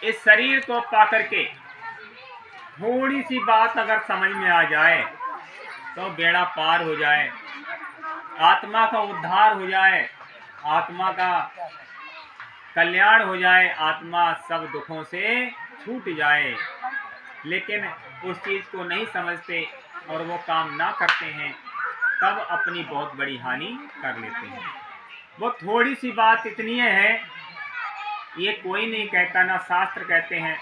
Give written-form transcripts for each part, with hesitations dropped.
इस शरीर को पा करके थोड़ी सी बात अगर समझ में आ जाए तो बेड़ा पार हो जाए, आत्मा का उद्धार हो जाए, आत्मा का कल्याण हो जाए, आत्मा सब दुखों से छूट जाए। लेकिन उस चीज़ को नहीं समझते और वो काम ना करते हैं, तब अपनी बहुत बड़ी हानि कर लेते हैं। वो थोड़ी सी बात इतनी है, ये कोई नहीं कहता, ना शास्त्र कहते हैं,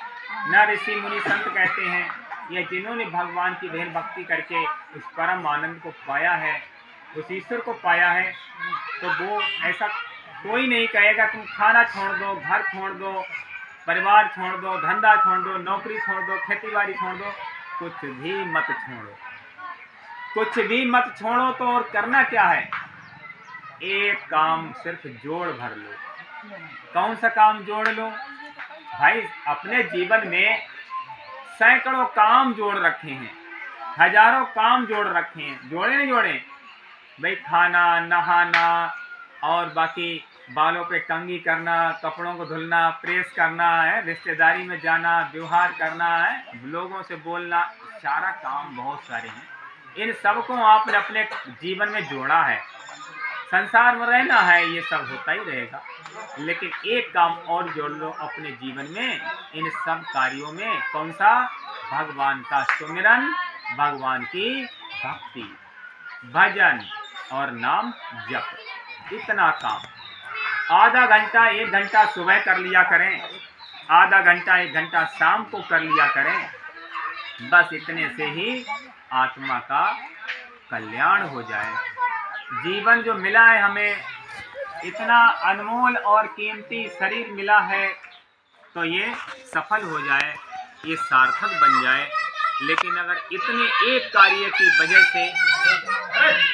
ना ऋषि मुनि संत कहते हैं। ये जिन्होंने भगवान की बहन भक्ति करके उस परम आनंद को पाया है, उस ईश्वर को पाया है, तो वो ऐसा कोई नहीं कहेगा तुम खाना छोड़ दो, घर छोड़ दो, परिवार छोड़ दो, धंधा छोड़ दो, नौकरी छोड़ दो, खेती बाड़ी छोड़ दो, कुछ भी मत छोड़ो, कुछ भी मत छोड़ो। तो और करना क्या है? एक काम सिर्फ जोड़ भर लो। कौन सा काम जोड़ लो भाई? अपने जीवन में सैकड़ों काम जोड़ रखे हैं, हजारों काम जोड़ रखे हैं, जोड़े नहीं जोड़े भाई? खाना, नहाना और बाकी बालों पे कंघी करना, कपड़ों को धुलना, प्रेस करना है, रिश्तेदारी में जाना, व्यवहार करना है, लोगों से बोलना, सारा काम बहुत सारे हैं। इन सबको आपने अपने जीवन में जोड़ा है। संसार में रहना है, ये सब होता ही रहेगा, लेकिन एक काम और जोड़ लो अपने जीवन में इन सब कार्यों में। कौन सा? भगवान का सुमिरन, भगवान की भक्ति, भजन और नाम जप। इतना काम आधा घंटा 1 घंटा सुबह कर लिया करें, आधा घंटा 1 घंटा शाम को कर लिया करें। बस इतने से ही आत्मा का कल्याण हो जाए। जीवन जो मिला है हमें, इतना अनमोल और कीमती शरीर मिला है, तो ये सफल हो जाए, ये सार्थक बन जाए। लेकिन अगर इतने एक कार्य की वजह से,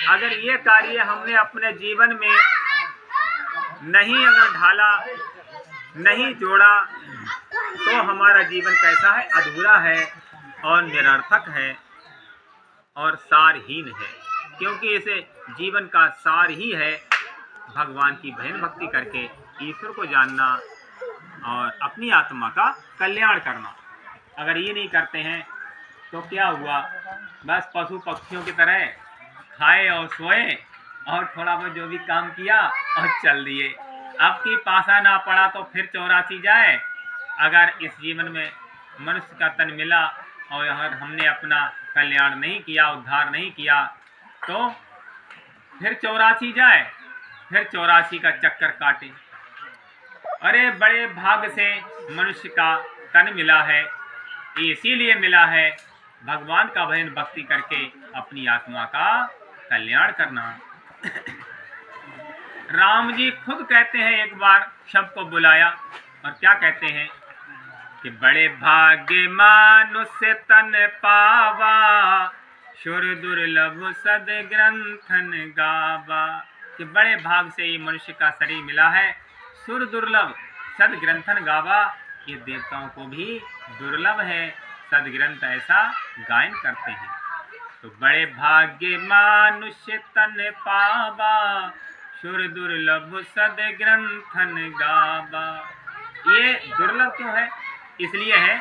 अगर ये कार्य हमने अपने जीवन में नहीं अगर ढाला, नहीं जोड़ा, तो हमारा जीवन कैसा है? अधूरा है और निरर्थक है और सारहीन है। क्योंकि इसे जीवन का सार ही है भगवान की बहन भक्ति करके ईश्वर को जानना और अपनी आत्मा का कल्याण करना। अगर ये नहीं करते हैं तो क्या हुआ? बस पशु पक्षियों की तरह खाए और सोए और थोड़ा बहुत जो भी काम किया और चल दिए। अब की पासा ना पड़ा तो फिर 84 जाए। अगर इस जीवन में मनुष्य का तन मिला और अगर हमने अपना कल्याण नहीं किया, उद्धार नहीं किया, तो फिर 84 जाए, फिर 84 का चक्कर काटे। अरे बड़े भाग से मनुष्य का तन मिला है, इसीलिए मिला है भगवान का भजन भक्ति करके अपनी आत्मा का कल्याण करना। राम जी खुद कहते हैं, एक बार सबको बुलाया और क्या कहते हैं कि बड़े भाग्य मानुष्य तन पावा, शुर दुर्लभ सद ग्रंथन गावा। कि बड़े भाग से ये मनुष्य का शरीर मिला है, सुर दुर्लभ सद ग्रंथन गावा। ये देवताओं को भी दुर्लभ है, सदग्रंथ ऐसा गायन करते हैं। तो बड़े भाग्य मानुष्य तन पावा, शुर दुर्लभ सद ग्रंथन गावा। ये दुर्लभ क्यों है? इसलिए है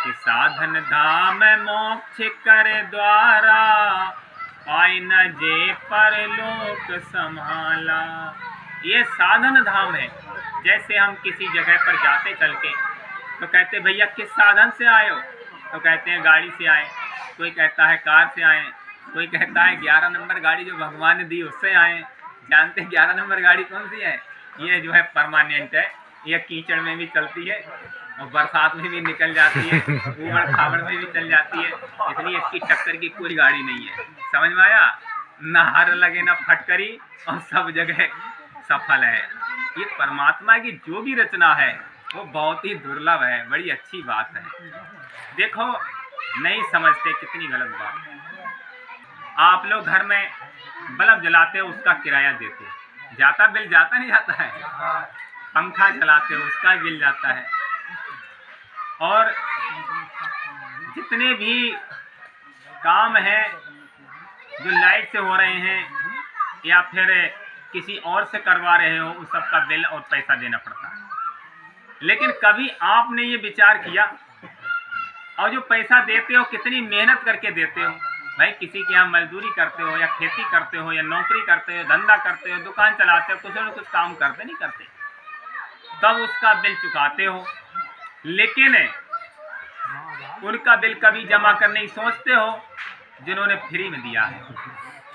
कि साधन धाम मोक्ष कर द्वारा, पाई न जे परलोक संभाला। ये साधन धाम है। जैसे हम किसी जगह पर जाते चल के तो कहते भैया किस साधन से आए हो? तो कहते हैं गाड़ी से आए, कोई कहता है कार से आए, कोई कहता है 11 नंबर गाड़ी जो भगवान ने दी उससे आए। जानते हैं 11 नंबर गाड़ी कौन सी है? ये जो है परमानेंट है, ये कीचड़ में भी चलती है और बरसात में भी निकल जाती है, ऊबड़ खाबड़ में भी चल जाती है, इसलिए इसकी टक्कर की कोई गाड़ी नहीं है। समझ में आया? ना हर लगे ना फटकरी और सब जगह सफल है। ये परमात्मा की जो भी रचना है वो बहुत ही दुर्लभ है, बड़ी अच्छी बात है। देखो नहीं समझते कितनी गलत बात है। आप लोग घर में बल्ब जलाते हो, उसका किराया देते हो, जाता बिल जाता नहीं जाता है? पंखा चलाते हो उसका बिल जाता है। और जितने भी काम हैं जो लाइट से हो रहे हैं या फिर किसी और से करवा रहे हो, उस सब का बिल और पैसा देना पड़ता है। लेकिन कभी आपने ये विचार किया, और जो पैसा देते हो कितनी मेहनत करके देते हो? भाई किसी के यहाँ मजदूरी करते हो या खेती करते हो या नौकरी करते हो, धंधा करते हो, दुकान चलाते हो, कुछ न कुछ काम करते नहीं करते, तब उसका बिल चुकाते हो। लेकिन उनका बिल कभी जमा करने की सोचते हो जिन्होंने फ्री में दिया है।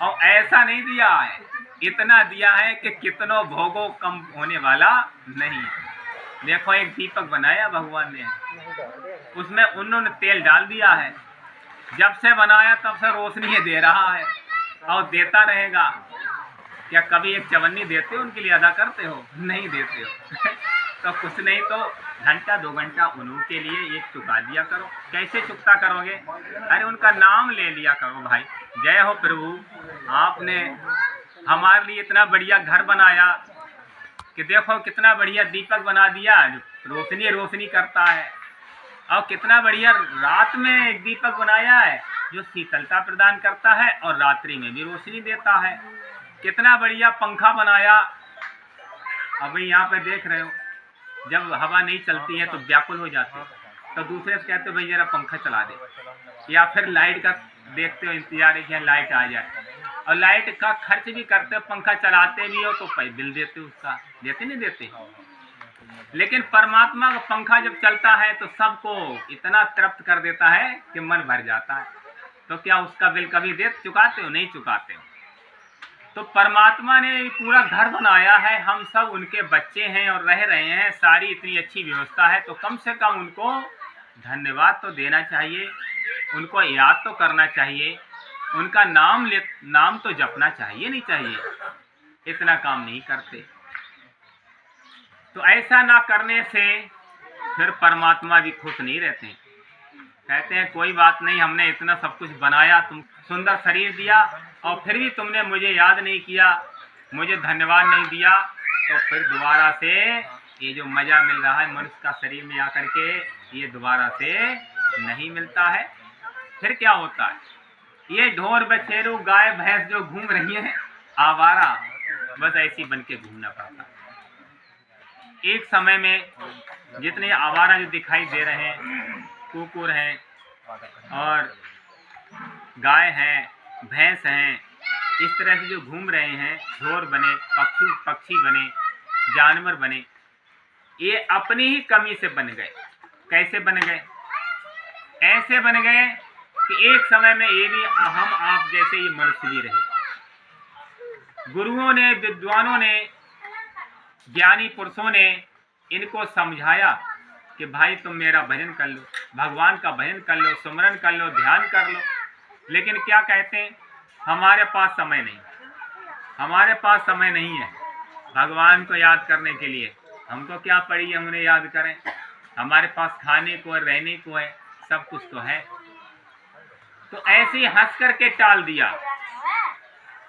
और ऐसा नहीं दिया है, इतना दिया है कि कितनों भोगो कम होने वाला नहीं। देखो एक दीपक बनाया भगवान ने, उसमें उन्होंने तेल डाल दिया है, जब से बनाया तब से रोशनी दे रहा है और देता रहेगा। क्या कभी एक चवन्नी देते हो उनके लिए, अदा करते हो? नहीं देते हो। तो कुछ नहीं तो घंटा 2 घंटा उनके लिए एक चुका दिया करो। कैसे चुकता करोगे? अरे उनका नाम ले लिया करो। भाई जय हो प्रभु, आपने हमारे लिए इतना बढ़िया घर बनाया कि देखो कितना बढ़िया दीपक बना दिया जो रोशनी रोशनी करता है, और कितना बढ़िया रात में एक दीपक बनाया है जो शीतलता प्रदान करता है और रात्रि में भी रोशनी देता है। कितना बढ़िया पंखा बनाया। अभी यहाँ पे देख रहे हो, जब हवा नहीं चलती है तो व्याकुल हो जाते हो, तो दूसरे से कहते हो भाई जरा पंखा चला दे, या फिर लाइट का देखते हो इंतजार है कि लाइट आ जाए, और लाइट का खर्च भी करते हो, पंखा चलाते भी हो तो बिल देते हो उसका, देते नहीं देते? लेकिन परमात्मा का पंखा जब चलता है तो सबको इतना तृप्त कर देता है कि मन भर जाता है। तो क्या उसका बिल कभी चुकाते हो? नहीं चुकाते हो। तो परमात्मा ने पूरा घर बनाया है, हम सब उनके बच्चे हैं और रह रहे हैं, सारी इतनी अच्छी व्यवस्था है, तो कम से कम उनको धन्यवाद तो देना चाहिए, उनको याद तो करना चाहिए, उनका नाम तो जपना चाहिए, नहीं चाहिए? इतना काम नहीं करते। तो ऐसा ना करने से फिर परमात्मा भी खुश नहीं रहते। कहते हैं कोई बात नहीं, हमने इतना सब कुछ बनाया, तुम सुंदर शरीर दिया और फिर भी तुमने मुझे याद नहीं किया, मुझे धन्यवाद नहीं दिया, तो फिर दोबारा से ये जो मज़ा मिल रहा है मनुष्य का शरीर में आकर के, ये दोबारा से नहीं मिलता है। फिर क्या होता है? ये ढोर बछेरू गाय भैंस जो घूम रही हैं आवारा, बस ऐसी बन के घूमना पड़ता है। एक समय में जितने आवारा जो दिखाई दे रहे हैं, कुकुर हैं और गाय हैं, भैंस हैं, इस तरह से जो घूम रहे हैं, ढोर बने, पक्षी बने, जानवर बने, ये अपनी ही कमी से बन गए। कैसे बन गए? ऐसे बन गए कि एक समय में ये भी हम आप जैसे ये मनुष्य भी रहे। गुरुओं ने, विद्वानों ने, ज्ञानी पुरुषों ने इनको समझाया कि भाई तुम मेरा भजन कर लो, भगवान का भजन कर लो, सुमरन कर लो, ध्यान कर लो। लेकिन क्या कहते हैं? हमारे पास समय नहीं, हमारे पास समय नहीं है भगवान को याद करने के लिए। हमको क्या पड़ी हम उन्हें याद करें? हमारे पास खाने को है, रहने को है, सब कुछ तो है। तो ऐसे ही हंस करके टाल दिया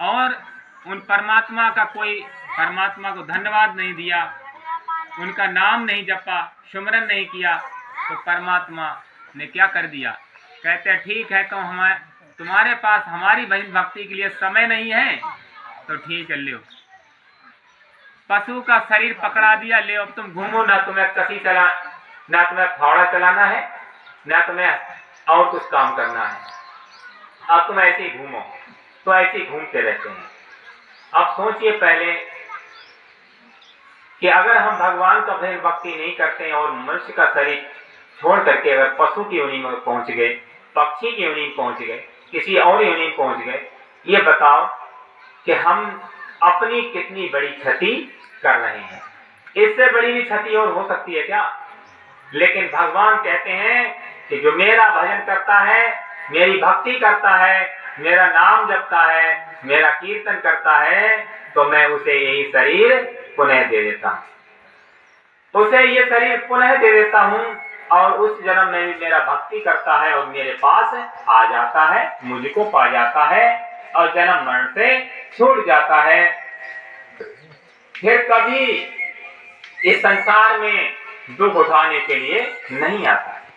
और उन परमात्मा को धन्यवाद नहीं दिया, उनका नाम नहीं जपा, सुमरन नहीं किया, तो परमात्मा ने क्या कर दिया? कहते हैं ठीक है, तो तुम्हारे पास हमारी भजन भक्ति के लिए समय नहीं है, तो ठीक है, ले पशु का शरीर पकड़ा दिया, ले अब तुम घूमो, ना तुम्हें कसी चला, ना तुम्हें फावड़ा चलाना है, ना तुम्हें और कुछ काम करना है, अब तुम ऐसे ही घूमो। तो ऐसे ही घूमते रहते हैं। अब सोचिए पहले कि अगर हम भगवान का भजन भक्ति नहीं करते हैं और मनुष्य का शरीर छोड़ करके अगर पशु की योनि में पहुंच गए, पक्षी की योनि में पहुंच गए, किसी और योनि में पहुंच गए, ये बताओ कि हम अपनी कितनी बड़ी क्षति कर रहे हैं। इससे बड़ी भी क्षति और हो सकती है क्या? लेकिन भगवान कहते हैं कि जो मेरा भजन करता है, मेरी भक्ति करता है, मेरा नाम जपता है, मेरा कीर्तन करता है, तो मैं उसे यही शरीर पुनः दे देता हूं, उसे ये शरीर पुनः दे देता हूं, और उस जन्म में भी मेरा भक्ति करता है और मेरे पास आ जाता है, मुझको पा जाता है और जन्म मरण से छूट जाता है। फिर कभी इस संसार में दुख उठाने के लिए नहीं आता।